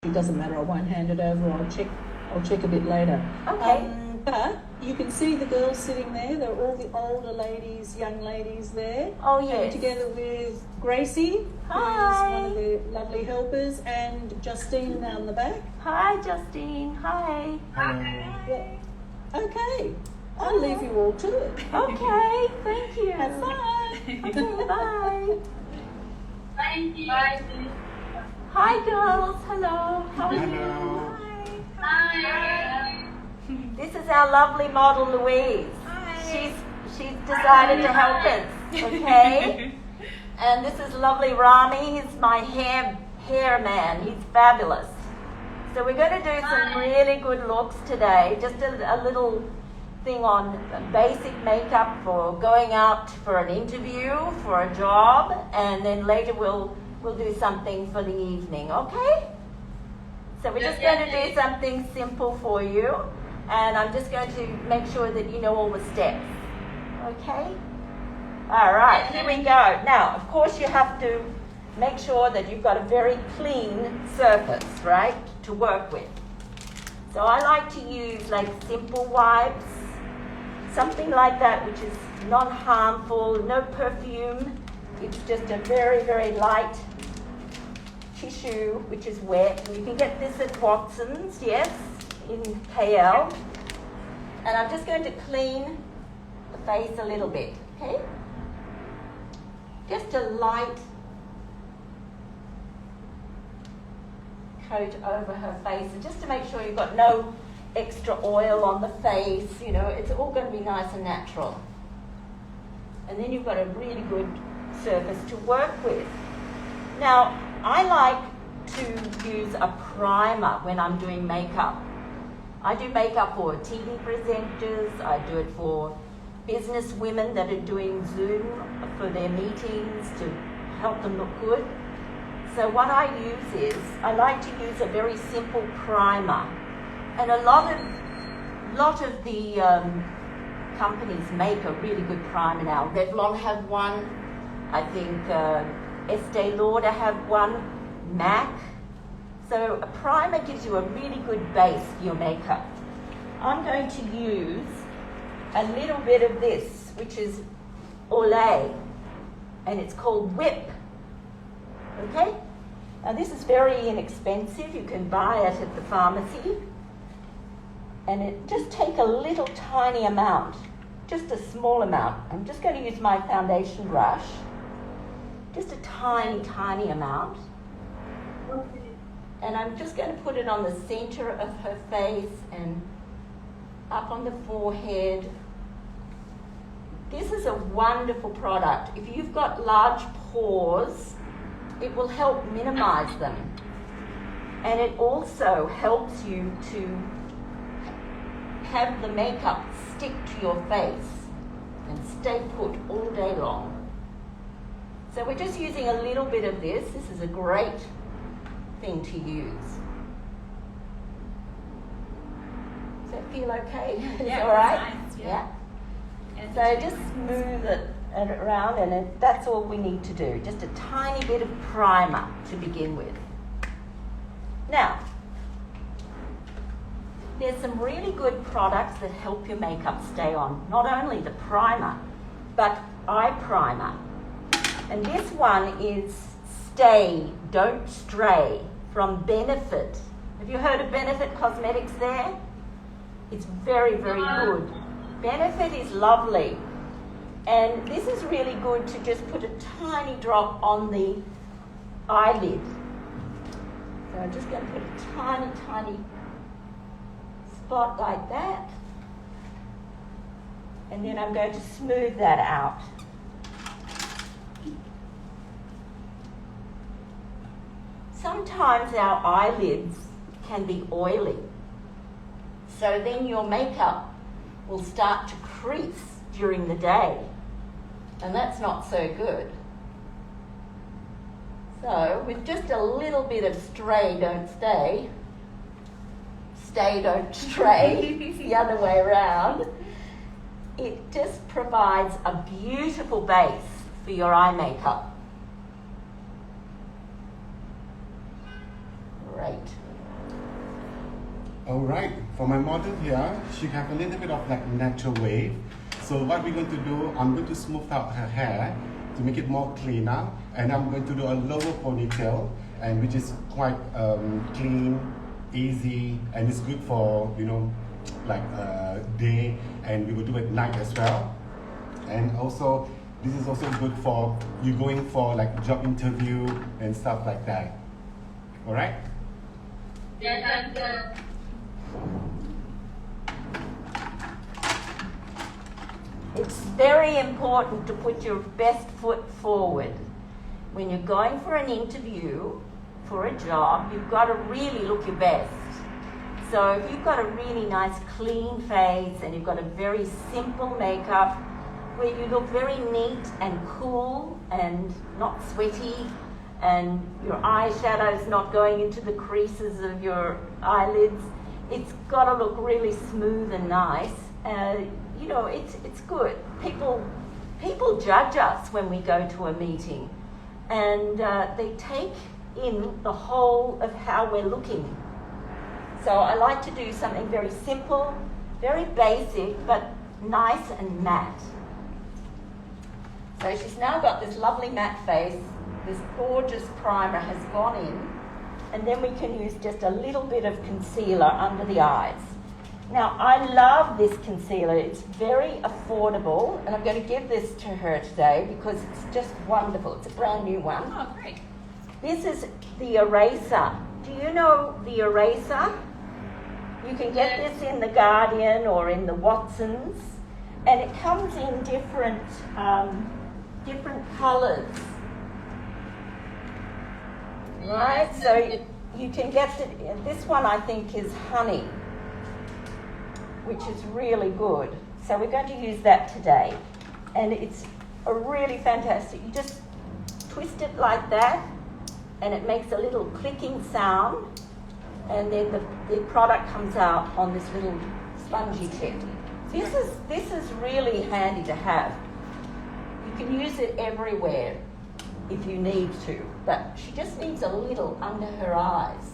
It doesn't matter, I won't hand it over, I'll check a bit later. Okay. But you can see the girls sitting there, they're all the older ladies, young ladies there. Oh, And yes. together with Gracie, Hi. who's one of the lovely helpers, and Justine down the back. Hi, Justine. Hi. Yeah. Okay, I'll leave you all to it. Okay, thank you. Have fun. Okay, bye. Thank you. Bye. Hi, girls. Hello. How are Hello. you? Hi. This is our lovely model, Louise. She's decided to help us. Okay. And this is lovely Rami. He's my hair man. He's fabulous. So we're going to do some really good looks today. Just a little thing on basic makeup for going out for an interview, for a job, and then later we'll do something for the evening, okay? So we're just going to do something simple for you, and I'm just going to make sure that you know all the steps, okay? All right, here we go. Now, of course, you have to make sure that you've got a very clean surface, right, to work with. So I like to use like simple wipes, something like that which is non-harmful, no perfume. It's just a very, very light tissue which is wet. And you can get this at Watson's, yes, in KL. And I'm just going to clean the face a little bit, okay? Just a light coat over her face, and just to make sure you've got no extra oil on the face, you know, it's all going to be nice and natural. And then you've got a really good surface to work with. Now, I like to use a primer when I'm doing makeup. I do makeup for TV presenters, I do it for business women that are doing Zoom for their meetings to help them look good. So what I use is, I like to use a very simple primer. And a lot of the companies make a really good primer now. Revlon have one, I think Estee Lauder have one, MAC. So a primer gives you a really good base for your makeup. I'm going to use a little bit of this, which is Olay, and it's called Whip. Okay? Now this is very inexpensive. You can buy it at the pharmacy. And just take a little tiny amount, just a small amount. I'm just going to use my foundation brush. Just a tiny, tiny amount. And I'm just going to put it on the center of her face and up on the forehead. This is a wonderful product. If you've got large pores, it will help minimize them. And it also helps you to have the makeup stick to your face and stay put all day long. So we're just using a little bit of this. This is a great thing to use. Does that feel okay? Yeah, All right? nice, Yeah. And So just smooth it around, and that's all we need to do. Just a tiny bit of primer to begin with. Now, there's some really good products that help your makeup stay on. Not only the primer, but eye primer. And this one is Stay, Don't Stray from Benefit. Have you heard of Benefit Cosmetics there? It's very, very good. Benefit is lovely. And this is really good to just put a tiny drop on the eyelid. So I'm just going to put a tiny, tiny spot like that. And then I'm going to smooth that out. Sometimes our eyelids can be oily. So then your makeup will start to crease during the day. And that's not so good. So with just a little bit of stray, don't stay. Stay, don't stray. It's the other way around. It just provides a beautiful base for your eye makeup. Great. Alright, for my model here, she have a little bit of like natural wave. So what we're going to do, I'm going to smooth out her hair to make it more cleaner, and I'm going to do a lower ponytail, and which is quite clean, easy, and it's good for, you know, like day, and we will do it night as well. And also, this is also good for you going for like job interview and stuff like that. Alright? Yes, sir. It's very important to put your best foot forward. When you're going for an interview for a job, you've got to really look your best. So if you've got a really nice clean face and you've got a very simple makeup where you look very neat and cool and not sweaty, and your eyeshadow's not going into the creases of your eyelids, it's got to look really smooth and nice. You know, it's good. People judge us when we go to a meeting, and they take in the whole of how we're looking. So I like to do something very simple, very basic, but nice and matte. So she's now got this lovely matte face. This gorgeous primer has gone in, and then we can use just a little bit of concealer under the eyes. Now, I love this concealer. It's very affordable, and I'm going to give this to her today because it's just wonderful. It's a brand new one. Oh, great. This is the Eraser. Do you know the Eraser? You can get this in the Guardian or in the Watsons, and it comes in different colours. Right, so you can get this one. I think is honey, which is really good. So we're going to use that today, and it's a really fantastic. You just twist it like that, and it makes a little clicking sound, and then the product comes out on this little spongy tip. This is really handy to have. You can use it everywhere if you need to, but she just needs a little under her eyes.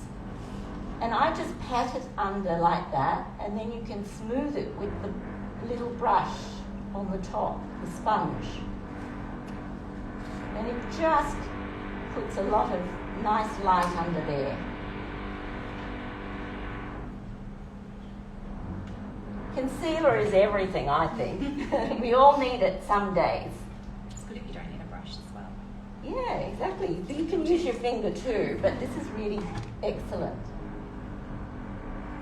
And I just pat it under like that, and then you can smooth it with the little brush on the top, the sponge. And it just puts a lot of nice light under there. Concealer is everything, I think. We all need it some days. It's good if you don't need a brush as well. Yeah, exactly. You can use your finger too, but this is really excellent.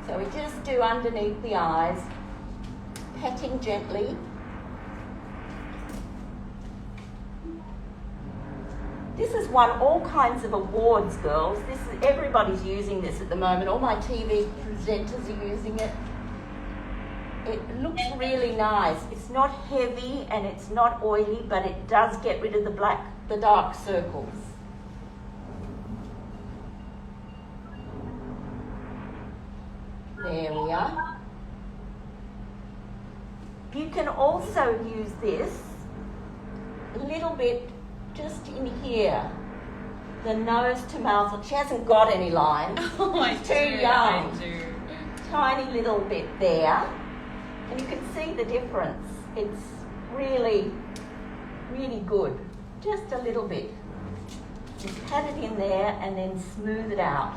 So we just do underneath the eyes, patting gently. This has won all kinds of awards, girls. Everybody's using this at the moment. All my TV presenters are using it. It looks really nice. It's not heavy and it's not oily, but it does get rid of the dark circles. There we are. You can also use this a little bit just in here, the nose to mouth. She hasn't got any lines. Oh, She's too young. I do. Tiny little bit there, and you can see the difference. It's really, really good. Just a little bit. Just pat it in there and then smooth it out.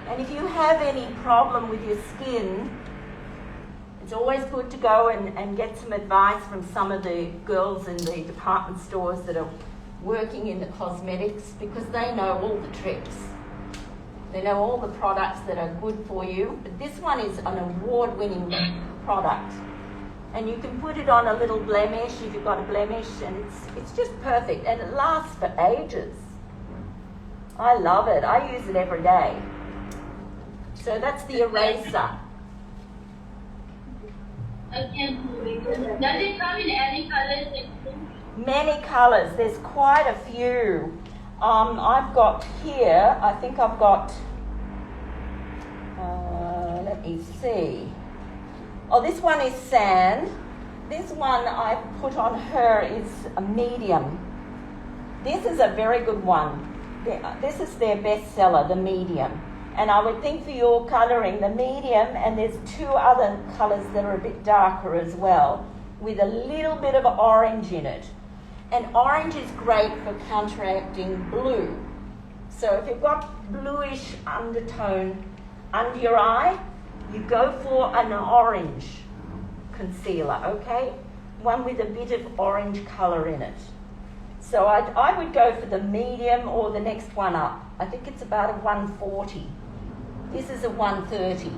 And if you have any problem with your skin, it's always good to go and get some advice from some of the girls in the department stores that are working in the cosmetics, because they know all the tricks. They know all the products that are good for you. But this one is an award-winning product. And you can put it on a little blemish if you've got a blemish, and it's just perfect. And it lasts for ages. I love it. I use it every day. So that's the Eraser. Okay. Does it come in any colors? Many colours. There's quite a few. I've got here, I think I've got, let me see. Oh, this one is sand. This one I put on her is a medium. This is a very good one. This is their bestseller, the medium. And I would think for your colouring, the medium, and there's 2 other colours that are a bit darker as well, with a little bit of orange in it. And orange is great for counteracting blue. So if you've got bluish undertone under your eye, you go for an orange concealer, okay? One with a bit of orange colour in it. So I would go for the medium or the next one up. I think it's about a 140. This is a 130.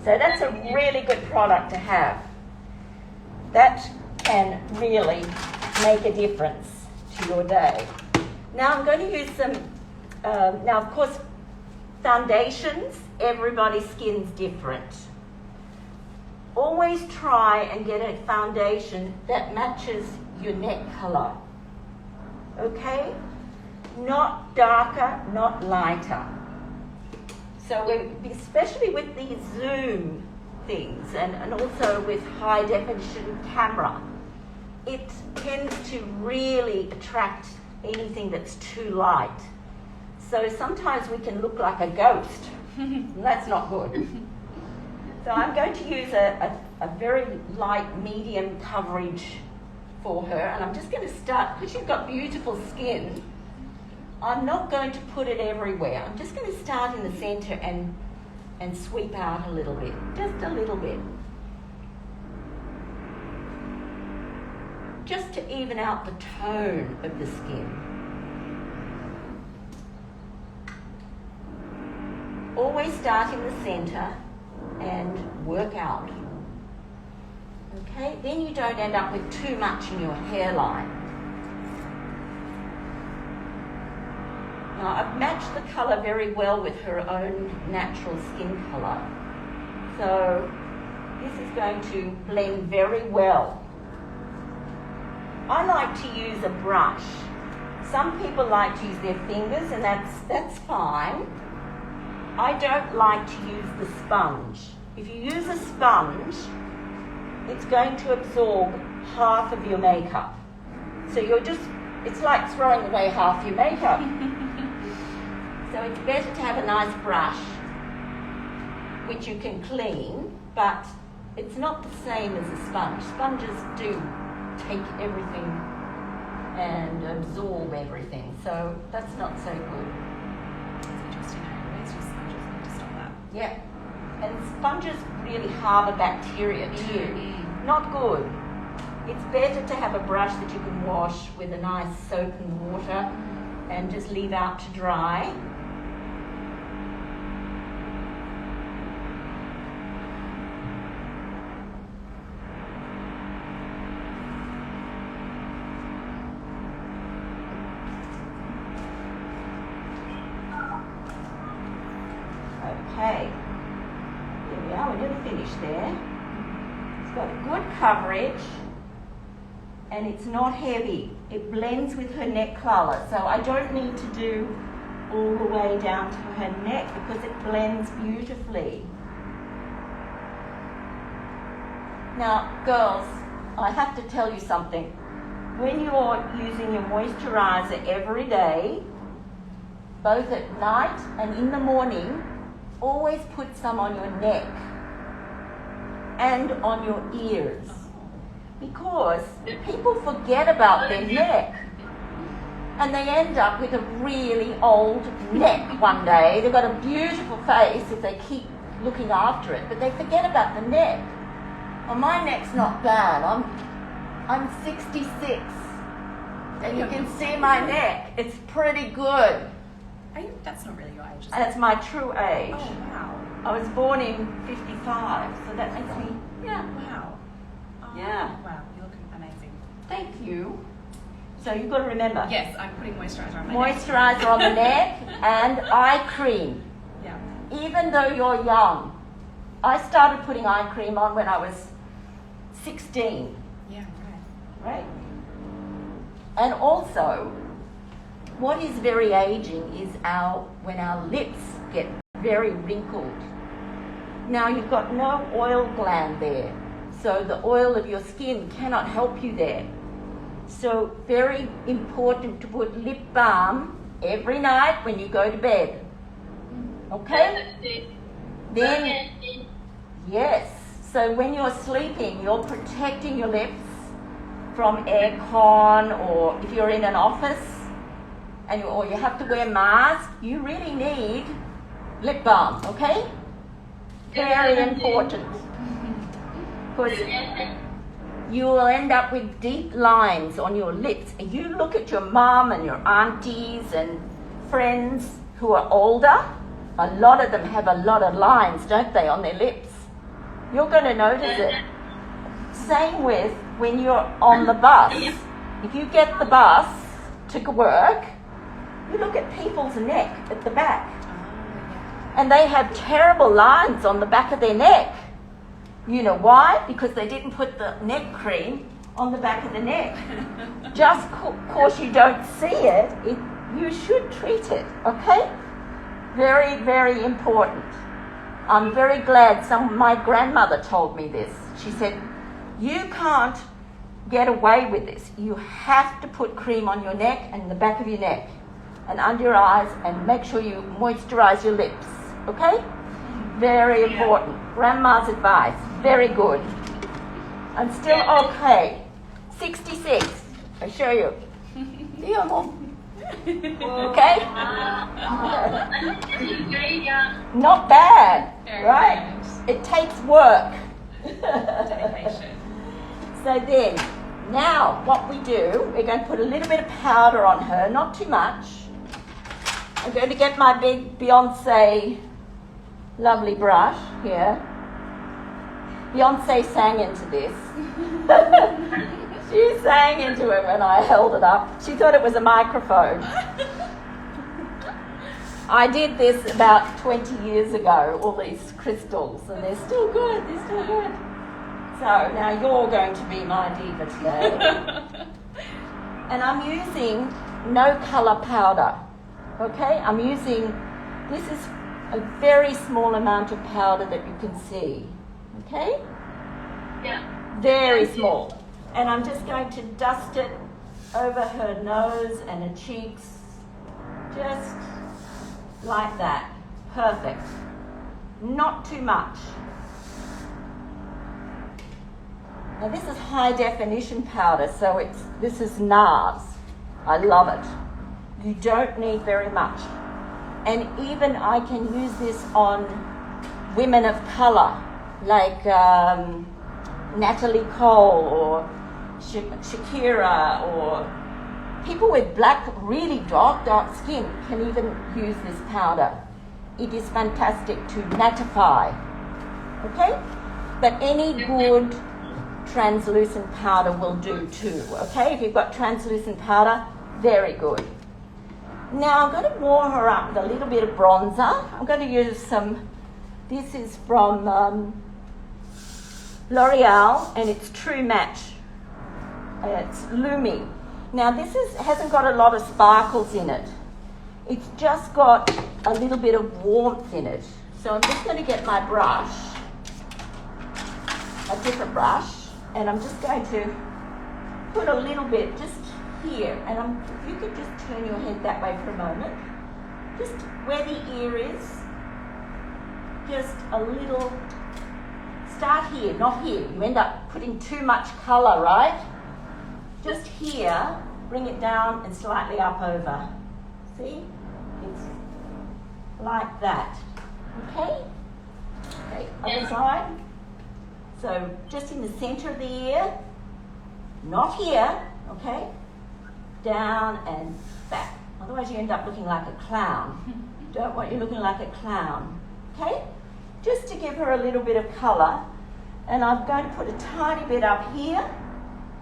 So that's a really good product to have. That can really make a difference to your day. Now I'm going to use some, now of course, foundations, everybody's skin's different. Always try and get a foundation that matches your neck colour. Okay? Not darker, not lighter. So especially with these Zoom things and also with high definition camera, it tends to really attract anything that's too light. So sometimes we can look like a ghost. And that's not good. So I'm going to use a very light medium coverage for her, and I'm just going to start, because she's got beautiful skin, I'm not going to put it everywhere. I'm just going to start in the centre and sweep out a little bit, just a little bit. Just to even out the tone of the skin. Always start in the centre and work out. Okay, then you don't end up with too much in your hairline. Now I've matched the colour very well with her own natural skin colour. So this is going to blend very well. I like to use a brush. Some people like to use their fingers, and that's fine. I don't like to use the sponge. If you use a sponge, it's going to absorb half of your makeup. So it's like throwing away half your makeup. So it's better to have a nice brush, which you can clean, but it's not the same as a sponge. Sponges do take everything and absorb everything, so that's not so good. It's interesting how you always use sponges to stop that. Yeah, and sponges really harbour bacteria too. Not good. It's better to have a brush that you can wash with a nice soap and water and just leave out to dry. Okay, there we are, we're nearly finished there. It's got a good coverage and it's not heavy. It blends with her neck colour, so I don't need to do all the way down to her neck because it blends beautifully. Now girls, I have to tell you something. When you're using your moisturiser every day, both at night and in the morning, always put some on your neck and on your ears, because people forget about their neck and they end up with a really old neck one day. They've got a beautiful face if they keep looking after it, but they forget about the neck. Well, my neck's not bad. I'm 66 and you can see my neck. It's pretty good. That's not really your age, is it? And it's my true age. Oh, wow. I was born in 55, so that makes me, yeah. Wow. Oh, Yeah. Wow, you look amazing. Thank you. So you've got to remember. Yes, I'm putting moisturiser on my neck. Moisturiser on the neck and eye cream. Yeah. Even though you're young. I started putting eye cream on when I was 16, Yeah, right? And also, what is very aging is when our lips get very wrinkled. Now you've got no oil gland there, so the oil of your skin cannot help you there. So very important to put lip balm every night when you go to bed. Okay? Then, yes. So when you're sleeping, you're protecting your lips from aircon, or if you're in an office or you have to wear mask, you really need lip balm, okay? Very important. Because you will end up with deep lines on your lips. And you look at your mum and your aunties and friends who are older, a lot of them have a lot of lines, don't they, on their lips? You're going to notice it. Same with when you're on the bus. If you get the bus to work, you look at people's neck at the back. And they have terrible lines on the back of their neck. You know why? Because they didn't put the neck cream on the back of the neck. Just because you don't see it, you should treat it, okay? Very, very important. I'm very glad my grandmother told me this. She said, you can't get away with this. You have to put cream on your neck and the back of your neck and under your eyes, and make sure you moisturize your lips, okay? Very important. Grandma's advice. Very good. I'm still okay. 66. I show you. Yeah, Mom. Okay? Very young. Not bad, Very right? good. It takes work. Dedication. So then, now what we do, we're going to put a little bit of powder on her, not too much. I'm going to get my big Beyonce lovely brush here. Beyonce sang into this. She sang into it when I held it up. She thought it was a microphone. I did this about 20 years ago, all these crystals, and they're still good, they're still good. So now you're going to be my diva today. And I'm using no colour powder, okay? This is a very small amount of powder that you can see, okay? Yeah. Very small. And I'm just going to dust it over her nose and her cheeks, just like that. Perfect. Not too much. Now this is high definition powder, so this is NARS. I love it. You don't need very much. And even I can use this on women of colour, like Natalie Cole or Shakira, or people with black, really dark skin can even use this powder. It is fantastic to mattify, okay? But any good translucent powder will do too, okay? If you've got translucent powder, very good. Now I'm going to warm her up with a little bit of bronzer. I'm going to use this is from L'Oreal, and it's True Match. It's Lumi. Now this hasn't got a lot of sparkles in it. It's just got a little bit of warmth in it. So I'm just going to get my brush, a different brush, and I'm just going to put a little bit just here. And if you could just turn your head that way for a moment. Just where the ear is. Just a little. Start here, not here. You end up putting too much colour, right? Just here, bring it down and slightly up over. See? It's like that. Okay? Okay, other side. So just in the centre of the ear, not here, okay? Down and back. Otherwise you end up looking like a clown. Don't want you looking like a clown. Okay? Just to give her a little bit of colour. And I'm going to put a tiny bit up here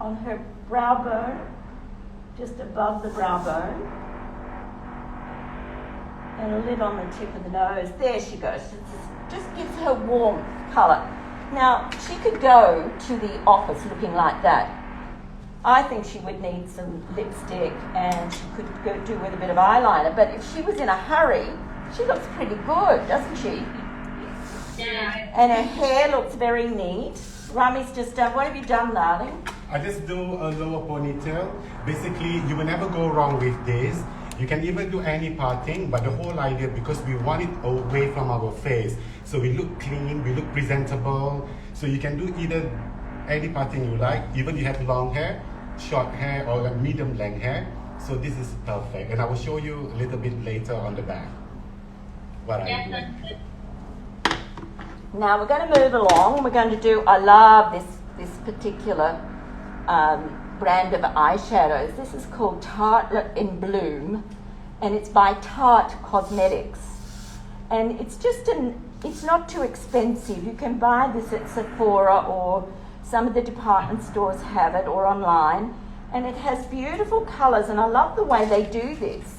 on her brow bone, just above the brow bone. And a little on the tip of the nose. There she goes. It just gives her warm colour. Now, she could go to the office looking like that. I think she would need some lipstick, and she could go do with a bit of eyeliner. But if she was in a hurry, she looks pretty good, doesn't she? Yeah. And her hair looks very neat. Rami's just done, what have you done, darling? I just do a lower ponytail. Basically, you will never go wrong with this. You can even do any parting, but the whole idea, because we want it away from our face, so we look clean, we look presentable. So you can do either any parting you like, even you have long hair, short hair, or a medium length hair. So this is perfect, and I will show you a little bit later on the back what I Yes, do. that's good. Now we're going to move along. We're going to do, I love this particular brand of eyeshadows. This is called Tartlet in Bloom, and it's by Tarte Cosmetics. And it's just it's not too expensive. You can buy this at Sephora, or some of the department stores have it, or online. And it has beautiful colours, and I love the way they do this.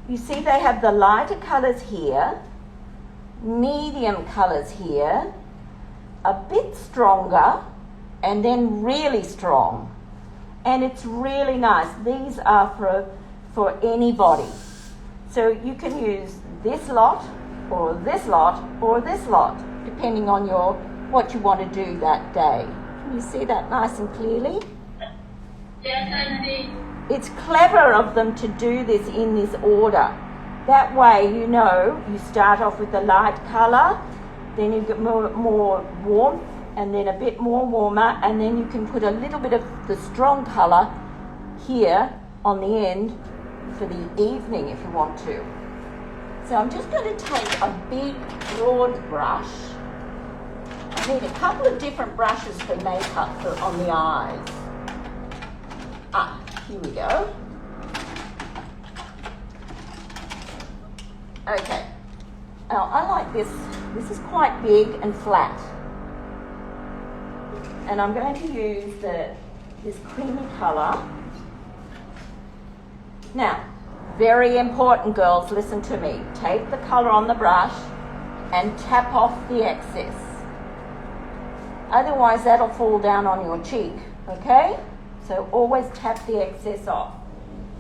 You see they have the lighter colours here, medium colours here, a bit stronger, and then really strong. And it's really nice. These are for anybody. So you can use this lot, or this lot, or this lot, depending on what you want to do that day. Can you see that nice and clearly? Yes, I see. It's clever of them to do this in this order. That way, you know, you start off with the light colour, then you get more warmth, and then a bit more warmer, and then you can put a little bit of the strong colour here on the end for the evening if you want to. So I'm just going to take a big broad brush. I need a couple of different brushes for makeup on the eyes. Here we go. Okay. Now I like this. This is quite big and flat. And I'm going to use this creamy colour. Now, very important, girls, listen to me. Take the colour on the brush and tap off the excess. Otherwise, that'll fall down on your cheek, okay? So always tap the excess off.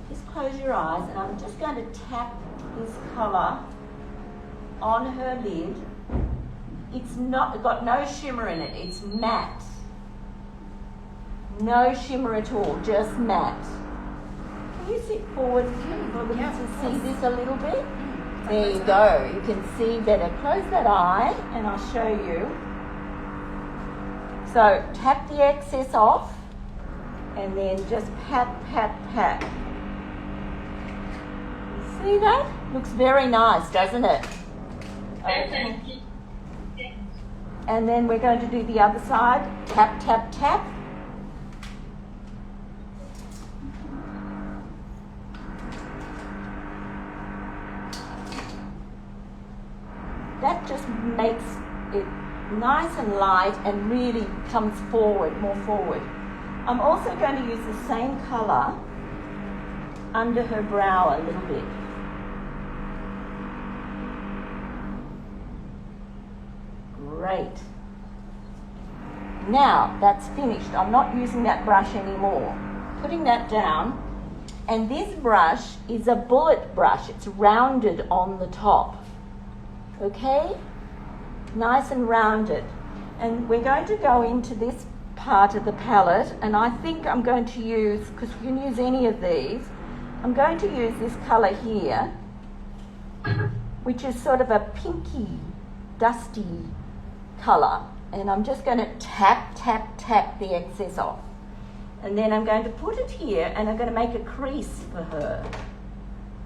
Just close your eyes, and I'm just going to tap this colour on her lid. It's got no shimmer in it, it's matte. No shimmer at all, just matte. Can you sit forward for them to see this a little bit? There you go, you can see better. Close that eye and I'll show you. So tap the excess off and then just pat, pat, pat. You see that? Looks very nice, doesn't it? Yes, Okay. I see. Yes. And then we're going to do the other side. Tap, tap, tap. That just makes it nice and light and really comes forward, more forward. I'm also going to use the same colour under her brow a little bit. Great. Now that's finished. I'm not using that brush anymore. Putting that down. And this brush is a bullet brush. It's rounded on the top. Okay? Nice and rounded. And we're going to go into this part of the palette, and I think I'm going to use, because you can use any of these, I'm going to use this colour here, which is sort of a pinky, dusty colour. And I'm just going to tap, tap, tap the excess off. And then I'm going to put it here, and I'm going to make a crease for her,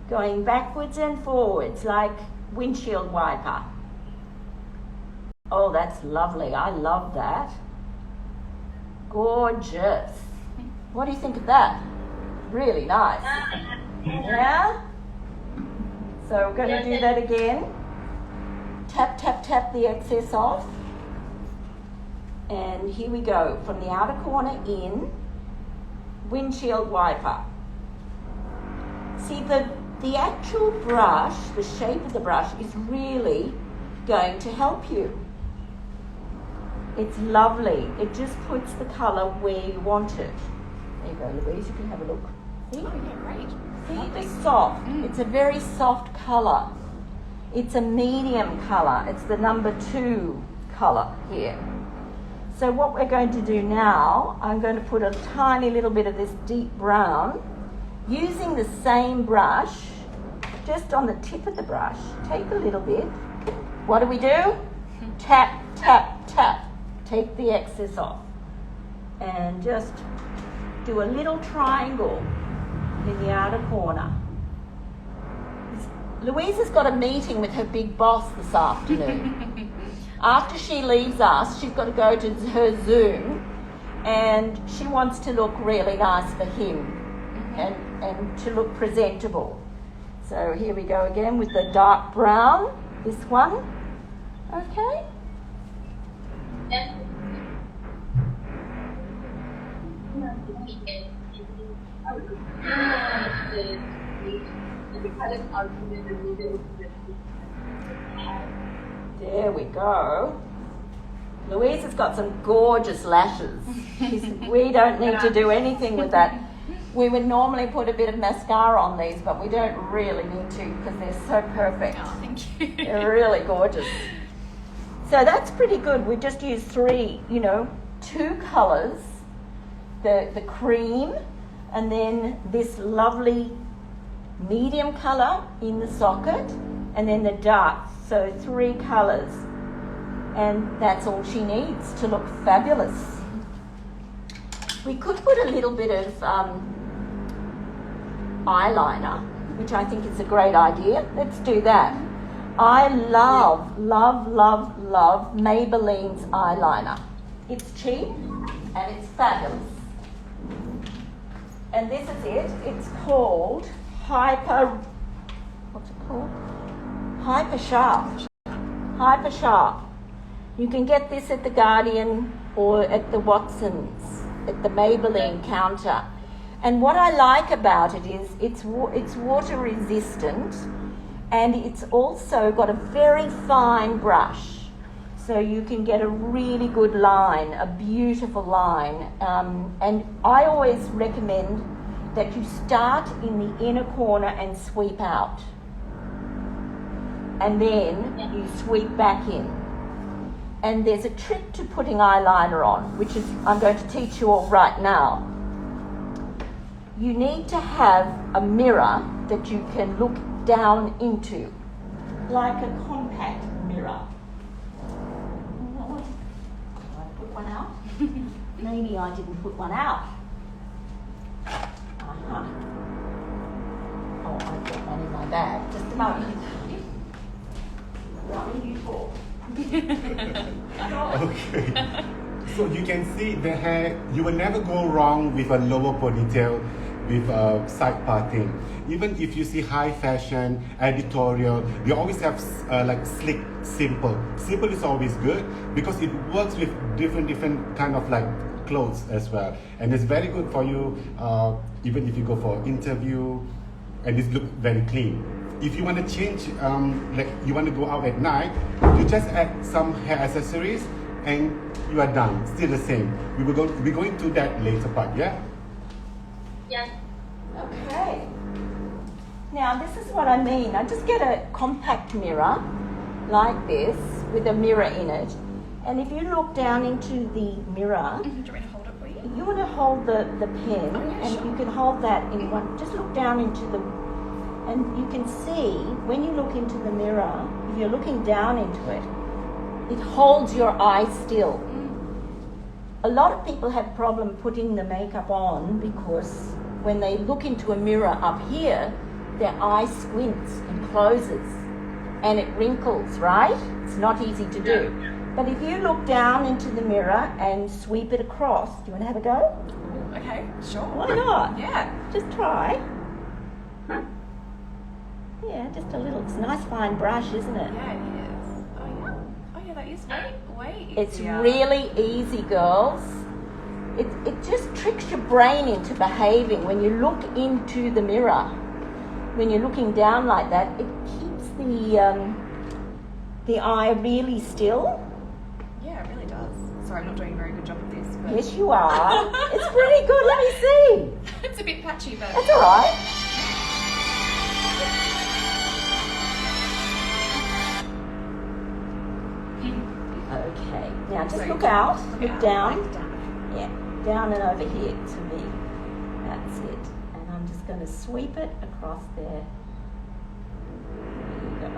going backwards and forwards like windshield wiper. Oh, that's lovely. I love that. Gorgeous. What do you think of that? Really nice. Yeah? So we're going to do that again. Tap, tap, tap the excess off. And here we go. From the outer corner in, windshield wiper. See, the actual brush, the shape of the brush is really going to help you. It's lovely. It just puts the colour where you want it. There you go, Louise, you can have a look. See? Oh, yeah, great. See, it's soft. It's a very soft colour. It's a medium colour. It's the number 2 colour here. So what we're going to do now, I'm going to put a tiny little bit of this deep brown, using the same brush, just on the tip of the brush. Take a little bit. What do? Tap, tap, tap. Take the excess off. And just do a little triangle in the outer corner. Louisa's got a meeting with her big boss this afternoon. After she leaves us, she's got to go to her Zoom, and she wants to look really nice for him and to look presentable. So here we go again with the dark brown, this one. Okay? Yes. There we go. Louise has got some gorgeous lashes. We don't need to do anything with that. We would normally put a bit of mascara on these, but we don't really need to because they're so perfect. Oh, thank you. They're really gorgeous. So that's pretty good. We just used three, two colours, the cream, and then this lovely medium colour in the socket, and then the dark. So 3 colours. And that's all she needs to look fabulous. We could put a little bit of eyeliner, which I think is a great idea. Let's do that. I love, love, love, love Maybelline's eyeliner. It's cheap and it's fabulous. And this is it. It's called what's it called? Hyper Sharp. Hyper Sharp. You can get this at the Guardian or at the Watsons, at the Maybelline counter. And what I like about it is it's water resistant, and it's also got a very fine brush. So you can get a really good line, a beautiful line. And I always recommend that you start in the inner corner and sweep out. And then you sweep back in. And there's a trick to putting eyeliner on, which is I'm going to teach you all right now. You need to have a mirror that you can look down into, like a compact mirror. Did I put one out? Maybe I didn't put one out. Oh, I've got one in my bag. Just a moment. Right, you talk. Okay. So you can see the hair, you will never go wrong with a lower ponytail with a side parting. Even if you see high fashion, editorial, they always have like slick, simple. Simple is always good because it works with different kind of like clothes as well. And it's very good for you, even if you go for interview, and it looks very clean. If you want to change, like you want to go out at night, you just add some hair accessories and you are done. Still the same. We're going to that later part, yeah? Yes. Okay. Now this is what I mean. I just get a compact mirror like this with a mirror in it. And if you look down into the mirror, Do you want me to hold it for you? you want to hold the pen, and you can hold that in one. Just look down into the, and you can see when you look into the mirror, if you're looking down into it, it holds your eye still. A lot of people have problem putting the makeup on because when they look into a mirror up here, their eye squints and closes and it wrinkles, right? It's not easy to do. But if you look down into the mirror and sweep it across, do you want to have a go? Okay, sure. Why not? Yeah. Just try. Yeah, just a little. It's a nice fine brush, isn't it? Yeah, it is. Oh, yeah. Oh, yeah, that is way It's easier. really easy, girls. It just tricks your brain into behaving when you look into the mirror. When you're looking down like that, it keeps the eye really still. Yeah, it really does. Sorry, I'm not doing a very good job of this, but Yes, you are. It's pretty good. Let me see. it's a bit patchy, but That's all right. Okay. Now just just So look out, look look out, down. like down. Yeah, down and over here to me. That's it. And I'm just going to sweep it across there. There you go.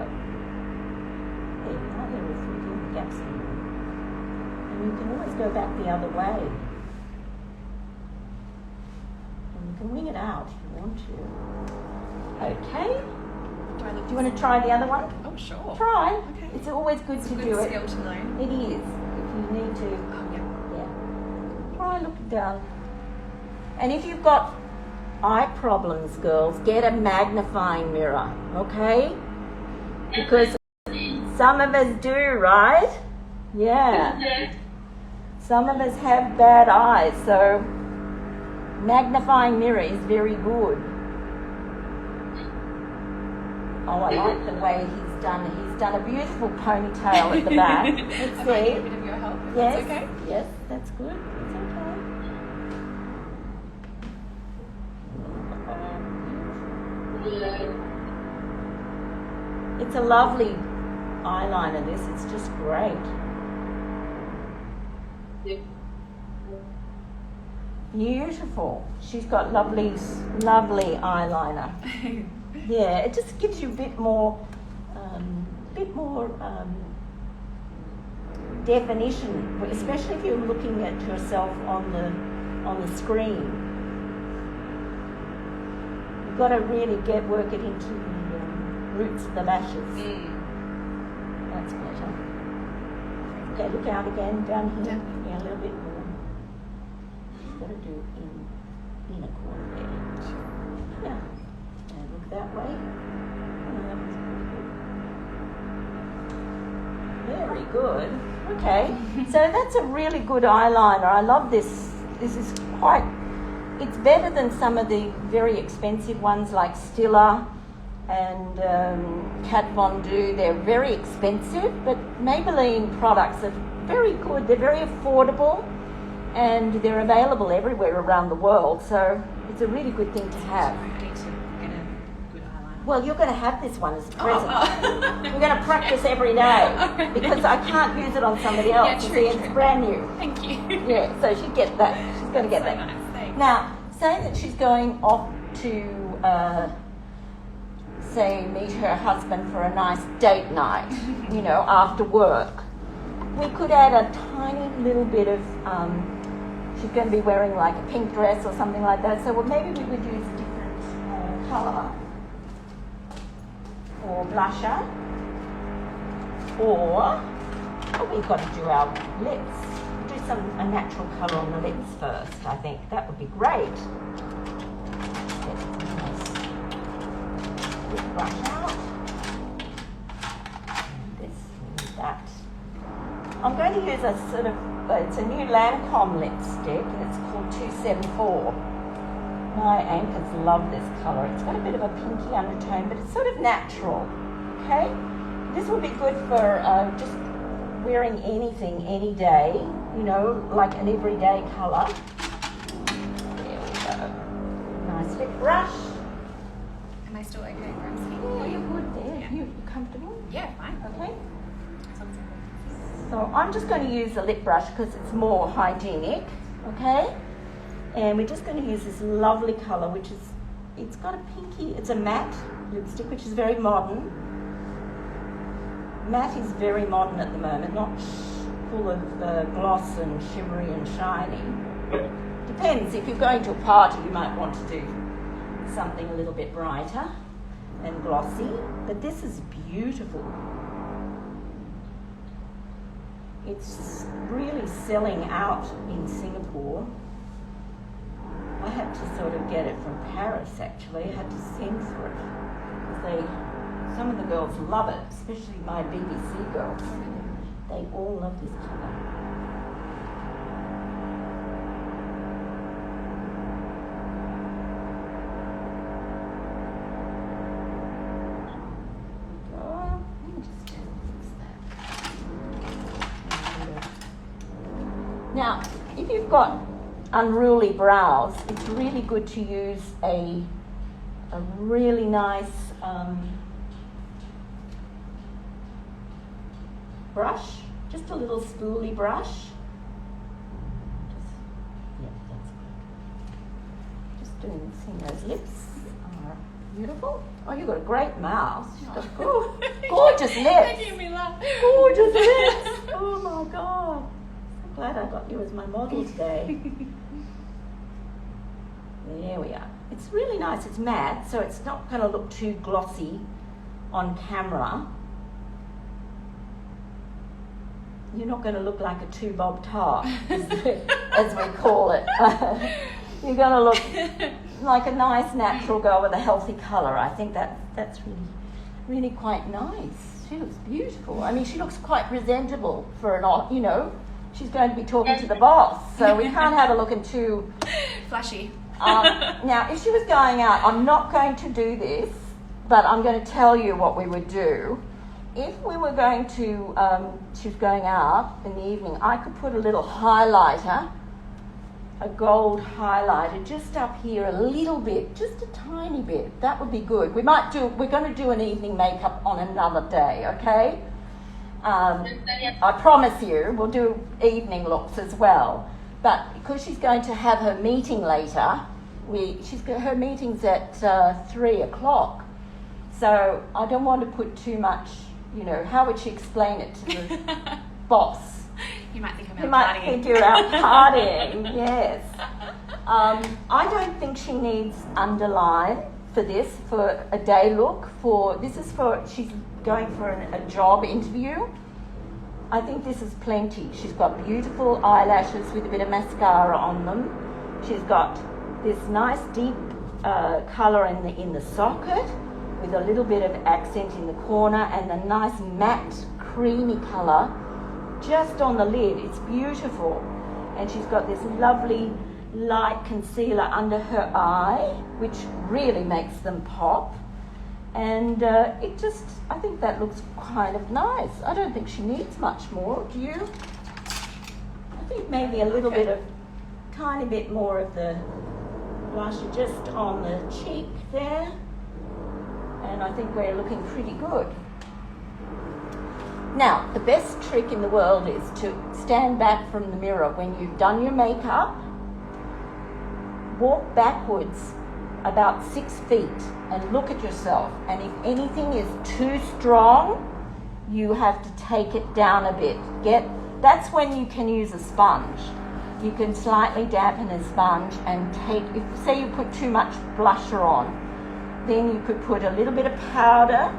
There you are. There is little gaps in there. And you can always go back the other way. And you can wing it out if you want to. Okay. Do you want to try the other one? Oh, sure. Try. Okay. It's always good to Good do it. skill to know. It is. If you need to. Oh, yeah. Yeah. Try looking down. And if you've got eye problems, girls, get a magnifying mirror, okay? Because some of us do, right? Yeah. Some of us have bad eyes, so magnifying mirror is very good. Oh, I like the way he's done. He's done a beautiful ponytail at the back. Let's I might need a see. bit of your help. if Yes. That's okay. Yes, that's good. It's okay. It's a lovely eyeliner, this. It's just great. Beautiful. She's got lovely eyeliner. Yeah, it just gives you a bit more definition, especially if you're looking at yourself on the screen. You've got to really work it into the roots of the lashes. That's better. Okay, look out again down here. Down. Yeah, a little bit more. You've got to do in a corner there. Yeah. And look that way. Oh, that was pretty good. Very good. Okay. So that's a really good eyeliner. I love this. This is it's better than some of the very expensive ones like Stila and Kat Von D. They're very expensive, but Maybelline products are very good. They're very affordable and they're available everywhere around the world. So it's a really good thing to have. I need to get a good eyeliner. Well, you're going to have this one as a present. Oh. We're going to practice every day because I can't use it on somebody else. Yeah, You true, see, it's true. brand new. Thank you. Yeah, so she'd get that. She's going to get So that. nice, thanks. Now, say that she's going off to, say, meet her husband for a nice date night, after work. We could add a tiny little bit of, she's going to be wearing like a pink dress or something like that, so maybe we would use a different colour. Or blusher. Or we've got to do our lips. Do a natural colour on the lips first, I think. That would be great. Get a nice lip brush out. And this and that. I'm going to use a sort of, it's a new Lancome lipstick and it's called 274. My anchors love this colour. It's got a bit of a pinky undertone, but it's sort of natural. Okay? This would be good for just wearing anything, any day, like an everyday colour. There we go. Nice lip brush. Am I still okay where I'm sitting? Yeah, you're good there. Yeah. You comfortable? Yeah, fine. Okay. As long as I'm So I'm just going to use a lip brush because it's more hygienic. Okay? And we're just going to use this lovely colour, which is, it's got a pinky, it's a matte lipstick, which is very modern. Matte is very modern at the moment, not full of gloss and shimmery and shiny. Depends, if you're going to a party, you might want to do something a little bit brighter and glossy, but this is beautiful. It's really selling out in Singapore. I had to sort of get it from Paris actually. I had to send for it because some of the girls love it, especially my BBC girls. They all love this colour. Let me just fix that. Now, if you've got unruly brows, it's really good to use a really nice brush Just a little spoolie brush. Yeah, that's good. Just seeing those lips are beautiful. Oh, you've got a great mouth. You've got gorgeous lips. Making me laugh. Gorgeous lips. Oh my God. So glad I got you as my model today. There we are. It's really nice. It's matte, so it's not going to look too glossy on camera. You're not going to look like a two-bob top, as we call it. You're going to look like a nice natural girl with a healthy colour. I think that's really quite nice. She looks beautiful. I mean, she looks quite presentable for an, you know, she's going to be talking to the boss, so we can't have her looking too Flashy. Now, if she was going out, I'm not going to do this, but I'm going to tell you what we would do. If we were going to, she was going out in the evening, I could put a little highlighter, a gold highlighter, just up here a little bit, just a tiny bit. That would be good. We're going to do an evening makeup on another day, okay? I promise you, we'll do evening looks as well. But because she's going to have her meeting later, her meeting's at 3 o'clock. So I don't want to put too much, you know, how would she explain it to the boss? You might think I'm He out might partying. think you're out partying, yes. I don't think she needs underline for this, for a day look. She's going for a job interview. I think this is plenty. She's got beautiful eyelashes with a bit of mascara on them. She's got this nice deep colour in the socket with a little bit of accent in the corner and a nice matte creamy colour just on the lid. It's beautiful. And she's got this lovely light concealer under her eye, which really makes them pop. And I think that looks kind of nice. I don't think she needs much more, do you? I think maybe a little bit of, tiny bit more of the blusher just on the cheek there. And I think we're looking pretty good. Now, the best trick in the world is to stand back from the mirror when you've done your makeup, walk backwards about 6 feet and look at yourself, and if anything is too strong, you have to take it down a bit. That's when you can use a sponge. You can slightly dampen a sponge and if say you put too much blusher on, then you could put a little bit of powder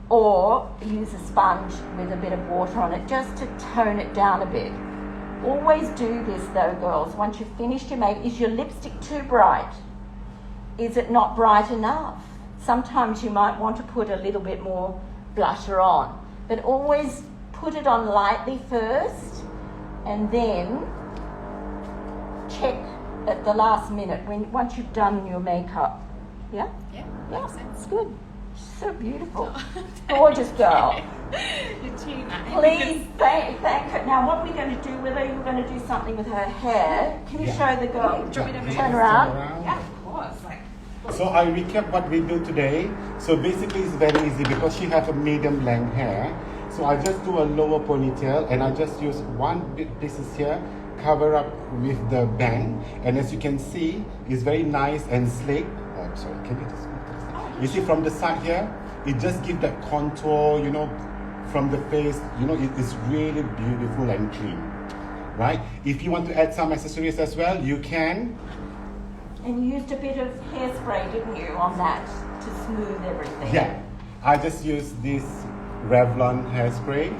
or use a sponge with a bit of water on it just to tone it down a bit. Always do this though, girls. Once you've finished your makeup, is your lipstick too bright? Is it not bright enough? Sometimes you might want to put a little bit more blusher on, but always put it on lightly first and then check at the last minute once you've done your makeup. Yeah? Yeah, Yeah, makes sense. it's good. She's so beautiful. Gorgeous girl. Your team. Please thank her. Now, what are we going to do with her? You're going to do something with her hair. Can you show the girl? Do you want me to Turn around. Yeah, of course. Like, So I recap what we do today. So basically it's very easy because she has a medium length hair. So I just do a lower ponytail and I just use one bit pieces here, cover up with the bang. And as you can see, it's very nice and slick. Oh, I'm sorry, can you just move to the side? You see from the side here, it just gives that contour, you know, from the face, you know, it's really beautiful and clean, right? If you want to add some accessories as well, you can. And you used a bit of hairspray, didn't you, on that to smooth everything? Yeah, I just use this Revlon hairspray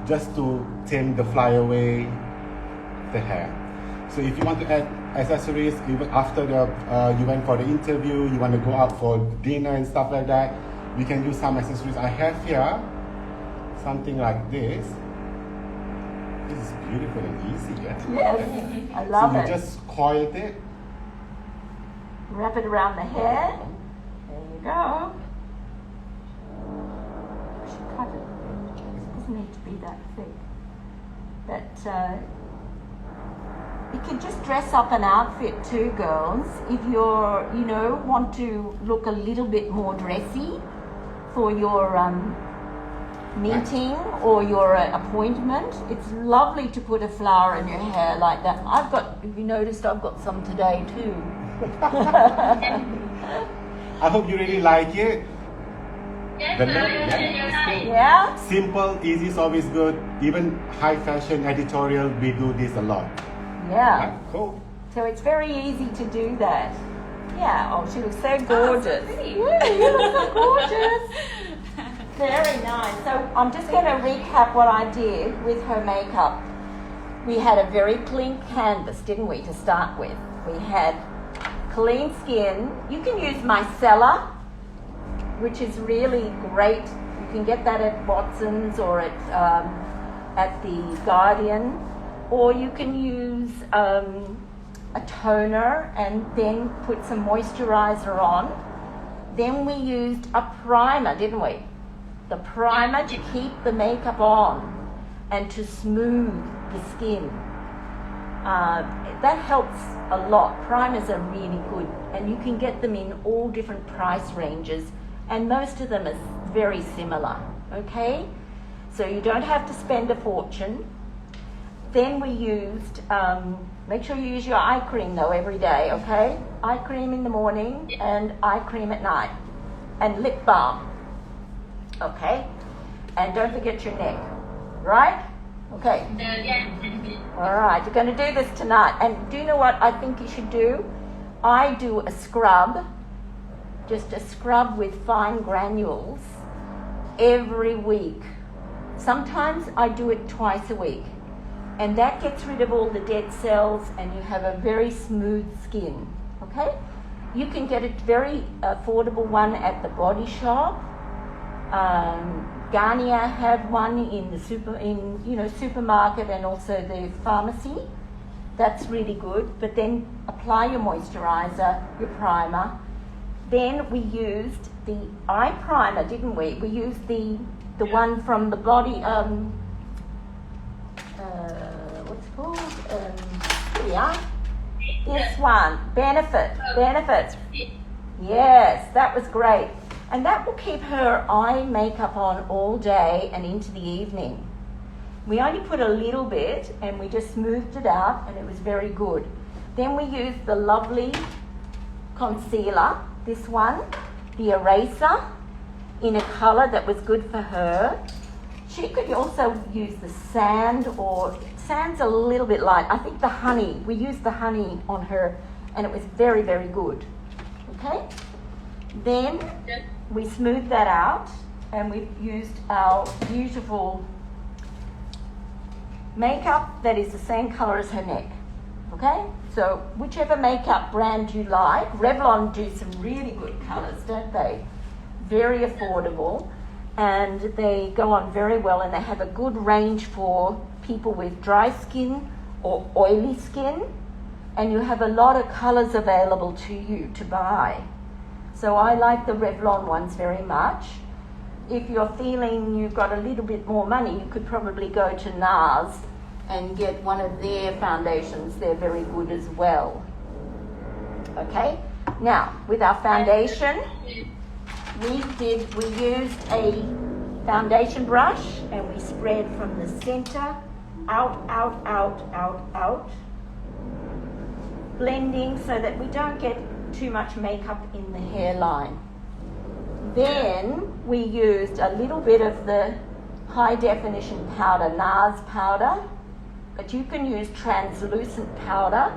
just to tame the flyaway the hair. So if you want to add accessories, even after you went for the interview, you want to go out for dinner and stuff like that, you can use some accessories. I have here something like this. This is beautiful and easy, yeah? Yes, I love so it. you just coil it. Wrap it around the hair. There you go. I should cut it. It doesn't need to be that thick. But you can just dress up an outfit too, girls. If you're, you know, want to look a little bit more dressy for your meeting or your appointment, it's lovely to put a flower in your hair like that. I've got, if you noticed, I've got some today too. I hope you really like it. Yes, The ma'am. neck, yeah, You're it's right. good. Yeah? Simple, easy is always good. Even high fashion editorial, we do this a lot. Yeah. Cool. So it's very easy to do that. Yeah. Oh, she looks so gorgeous. pretty. Yeah, you look so gorgeous. Very nice. So I'm just going to recap what I did with her makeup. We had a very clean canvas, didn't we, to start with? We had clean skin. You can use micellar, which is really great. You can get that at Watson's or at the Guardian, or you can use a toner and then put some moisturizer on. Then we used a primer, didn't we? The primer to keep the makeup on and to smooth the skin. That helps a lot. Primers are really good, and you can get them in all different price ranges, and most of them are very similar, okay? So you don't have to spend a fortune. Then we used, make sure you use your eye cream though every day, okay? Eye cream in the morning and eye cream at night. And lip balm, okay? And don't forget your neck, right? Okay. Yes. All right, you're going to do this tonight. And do you know what I think you should do? I do a scrub, just a scrub with fine granules every week. Sometimes I do it twice a week. And that gets rid of all the dead cells and you have a very smooth skin, okay? You can get a very affordable one at the Body Shop. Garnier have one in the supermarket and also the pharmacy. That's really good. But then apply your moisturizer, your primer. Then we used the eye primer, didn't we? We used the one from the Body. What's it called? Here we are. This one, Benefit. Yes, that was great. And that will keep her eye makeup on all day and into the evening. We only put a little bit and we just smoothed it out and it was very good. Then we used the lovely concealer, this one, the eraser, in a colour that was good for her. She could also use the sand, or sand's a little bit light. I think the honey, we used the honey on her and it was very, very good. Okay? Then we smoothed that out and we've used our beautiful makeup that is the same colour as her neck. Okay? So whichever makeup brand you like, Revlon do some really good colours, don't they? Very affordable. And they go on very well, and they have a good range for people with dry skin or oily skin, and you have a lot of colours available to you to buy. So I like the Revlon ones very much. If you're feeling you've got a little bit more money, you could probably go to NARS and get one of their foundations. They're very good as well. Okay? Now, with our foundation, we used a foundation brush and we spread from the center out, blending so that we don't get too much makeup in the hairline. Then we used a little bit of the high definition powder, NARS powder, but you can use translucent powder,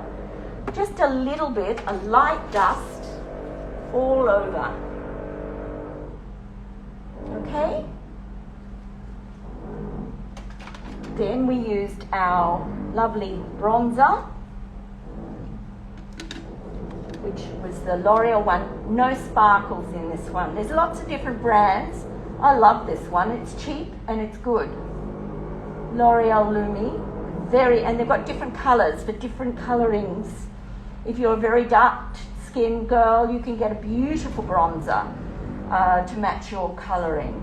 just a little bit, a light dust all over. Okay? Then we used our lovely bronzer, which was the L'Oreal one. No sparkles in this one. There's lots of different brands. I love this one. It's cheap and it's good. L'Oreal Lumi. And they've got different colours for different colourings. If you're a very dark skinned girl, you can get a beautiful bronzer to match your colouring.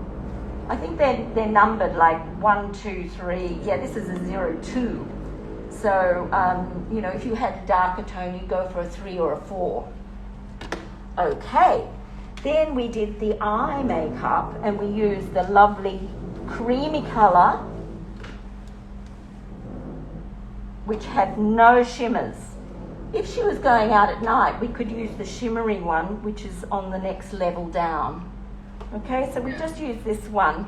I think they're numbered like 1, 2, 3. Yeah, this is a 02. So, if you had a darker tone, you go for a 3 or a 4. Okay. Then we did the eye makeup and we used the lovely creamy colour, which had no shimmers. If she was going out at night, we could use the shimmery one, which is on the next level down. Okay, so we just used this one,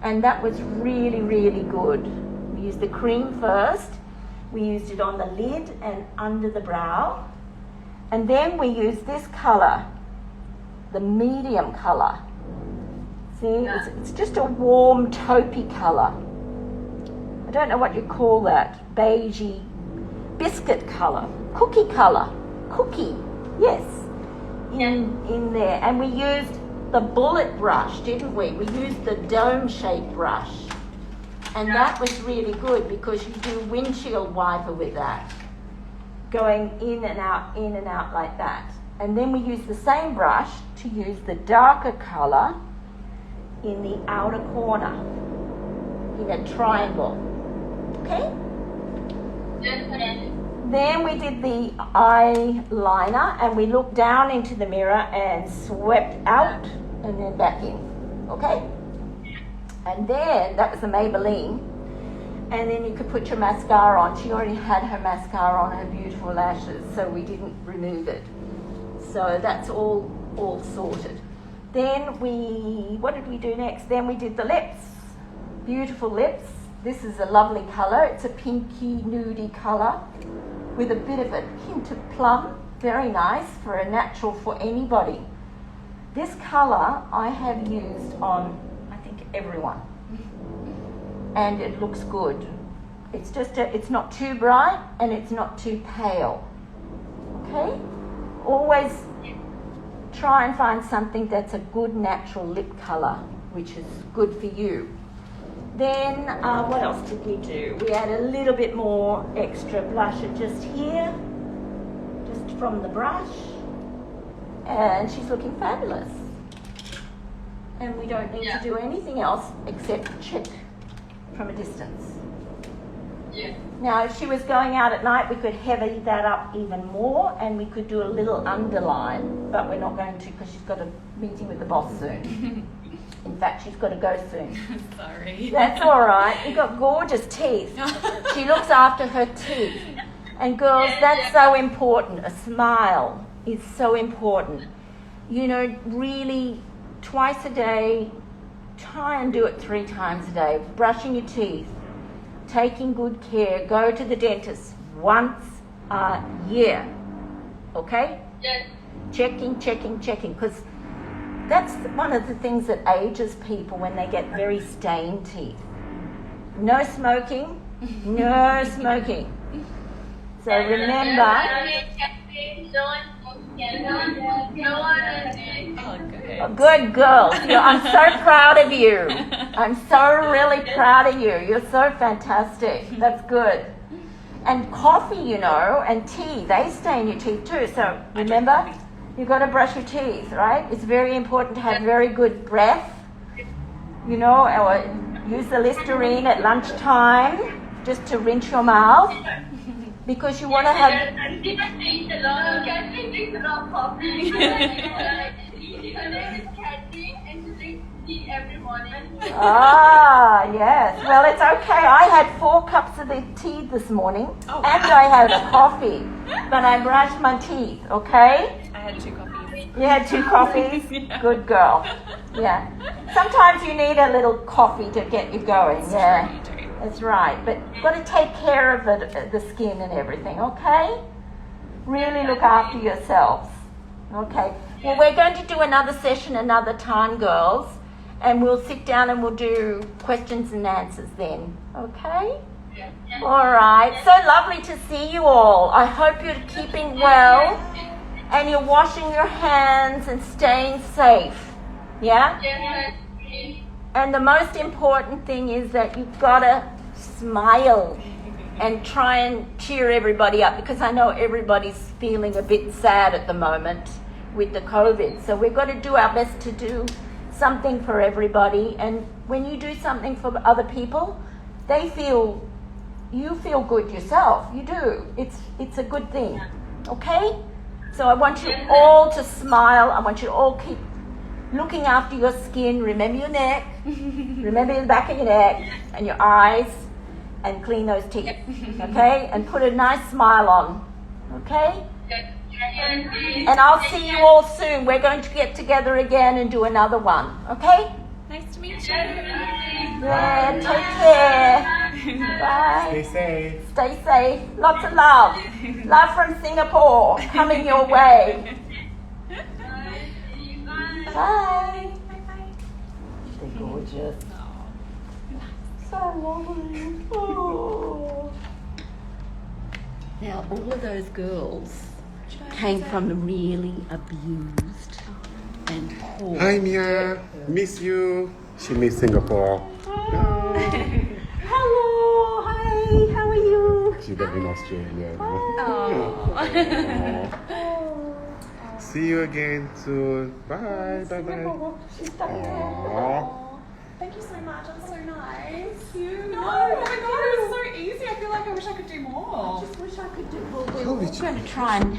and that was really, really good. We used the cream first, we used it on the lid and under the brow, and then we used this colour, the medium colour. See, it's just a warm taupey colour. I don't know what you call that, beigey, biscuit colour, cookie colour, cookie, yes, in there. And we used the bullet brush, didn't we? We used the dome-shaped brush. And that was really good because you do windshield wiper with that, going in and out like that. And then we use the same brush to use the darker colour in the outer corner, in a triangle. Okay? Then we did the eyeliner and we looked down into the mirror and swept out and then back in. Okay? And then, that was the Maybelline. And then you could put your mascara on. She already had her mascara on, her beautiful lashes, so we didn't remove it. So that's all sorted. Then what did we do next? Then we did the lips. Beautiful lips. This is a lovely colour. It's a pinky, nudie colour with a bit of a hint of plum. Very nice for a natural for anybody. This colour I have used on, I think, everyone. And it looks good. It's just, it's not too bright and it's not too pale. Okay? Always try and find something that's a good natural lip colour, which is good for you. Then, what else did we do? We add a little bit more extra blusher just here, just from the brush. And she's looking fabulous. And we don't need to do anything else except check from a distance. Yeah. Now, if she was going out at night, we could heavy that up even more and we could do a little underline, but we're not going to because she's got a meeting with the boss soon. In fact, she's got to go soon. Sorry. That's all right. You've got gorgeous teeth. She looks after her teeth. And girls, that's so important. A smile is so important. You know, really, twice a day, try and do it 3 times a day. Brushing your teeth, taking good care, go to the dentist once a year. Okay? Yes. Checking, because that's one of the things that ages people when they get very stained teeth. No smoking, no smoking. So remember, Oh, good. good girls. I'm so proud of you. I'm so really proud of you. You're so fantastic. That's good. And coffee, you know, and tea, they stain your teeth too. So remember, you've got to brush your teeth, right? It's very important to have very good breath, you know, or use the Listerine at lunchtime just to rinse your mouth because you want to have... Catherine drinks a lot of coffee. Her name is Catherine and she drinks tea every morning. Ah, yes. Well, it's okay. I had 4 cups of the tea this morning Oh, and wow. I had a coffee, but I brushed my teeth, okay? I had 2 coffees. You had 2 coffees? Yeah. Good girl. Yeah. Sometimes you need a little coffee to get you going. Yeah. You do. That's right. But you've got to take care of the skin and everything, okay? Really look after yourselves. Okay. Well, we're going to do another session another time, girls. And we'll sit down and we'll do questions and answers then. Okay? All right. So lovely to see you all. I hope you're keeping well and you're washing your hands and staying safe. Yeah? And the most important thing is that you've got to smile and try and cheer everybody up because I know everybody's feeling a bit sad at the moment with the COVID. So we've got to do our best to do something for everybody. And when you do something for other people, you feel good yourself. You do. It's a good thing. Okay? So I want you all to smile. I want you to all keep looking after your skin. Remember your neck. Remember the back of your neck and your eyes, and clean those teeth. Okay? And put a nice smile on. Okay? And I'll see you all soon. We're going to get together again and do another one. Okay? Nice to meet you. Yeah, take care. Bye. Stay safe. Stay safe. Lots of love. Love from Singapore coming your way. Bye. Bye bye. They're gorgeous. Oh. So lovely. Oh. Now, all of those girls came from really abused and poor. Hi Mia, miss you. She miss Singapore. Hello, hi, how are you? She back in Australia. Oh. See you again soon. Bye. Bye. Bye. She's stuck in there. Aww. Thank you so much. I'm so nice. No, oh my god, it was so easy. I feel like I wish I could do more. I just wish I could do more. How We're did you- going to try and